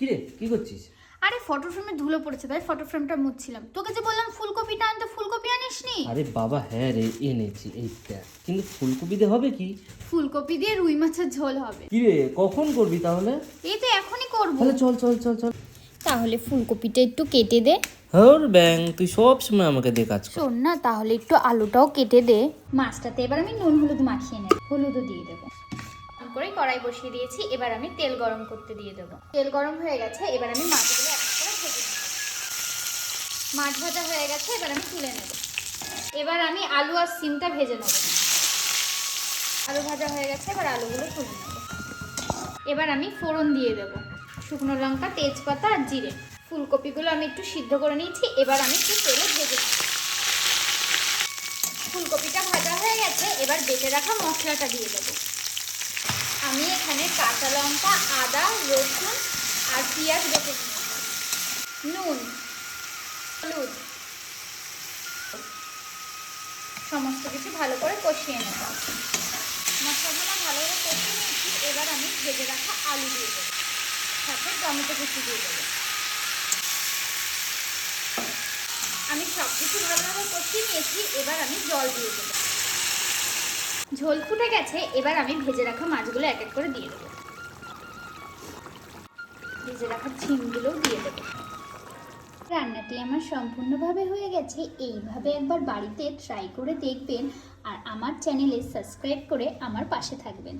কিরে কি করছিস? আরে ফটো ফ্রেমে ধুলো পড়েছে তাই ফটো ফ্রেমটা মুছছিলাম। তোকে যে বললাম ফুলকপিটা আনতে, ফুলকপি আনিসনি? আরে বাবা হ্যাঁ রে, এনেছি এইটা। কিন্তু ফুলকপি দিয়ে হবে কি? ফুলকপি দিয়ে রুই মাছের ঝোল হবে। কিরে কখন করবি তাহলে? এই তো এখনই করব। তাহলে চল চল চল চল। তাহলে ফুলকপিটা একটু কেটে দে। হর ব্যাং, তুই সব সময় আমাকে দিয়ে কাজ কর। শোন না, তাহলে একটু আলুটাও কেটে দে। মাছটাতে এবার আমি নুন হলুদ মাখিয়ে নেব, হলুদও দিয়ে দেবো। করে কড়াই বসিয়ে দিয়েছি, এবার আমি তেল গরম করতে দিয়ে দেবো। তেল গরম হয়ে গেছে, এবার আমি মাছগুলো এক করে ভেজে নেব। মাছ ভাজা হয়ে গেছে, এবার আমি তুলে নেব। এবার আমি আলু আর সিমটা ভেজে নেব। আলু ভাজা হয়ে গেছে, এবার আলুগুলো তুলে নেব। এবার আমি ফোড়ন দিয়ে দেব, শুকনো লঙ্কা, তেজপাতা আর জিরে। ফুলকপিগুলো আমি একটু সিদ্ধ করে নিয়েছি, এবার আমি একটু তেলে ভেজে নেব। ফুলকপিটা ভাজা হয়ে গেছে, এবার বেটে রাখা মশলাটা দিয়ে দেবো। আমি এখানে কাঁচা লঙ্কা, আদা, রসুন আর পেঁয়াজ বেটে নিয়েছি। নুন, হলুদ, সমস্ত কিছু ভালো করে কষিয়ে নেব। মশলাগুলো ভালোভাবে কষিয়ে নিয়েছি, এবার আমি ভেজে রাখা আলু দিয়ে দেবো, সাথে টমেটো কুচি দিয়ে দেবো। আমি সব কিছু ভালোভাবে কষিয়ে নিয়েছি, এবার আমি জল দিয়ে দেবো। ঝোল ফুটে গেছে, এবার আমি ভেজে রাখা মাছগুলো এক এক করে দিয়ে দেবো। ভেজে রাখা ঝিমগুলোও দিয়ে দেবো। রান্নাটি আমার সম্পূর্ণভাবে হয়ে গেছে। এইভাবে একবার বাড়িতে ট্রাই করে দেখবেন আর আমার চ্যানেলে সাবস্ক্রাইব করে আমার পাশে থাকবেন।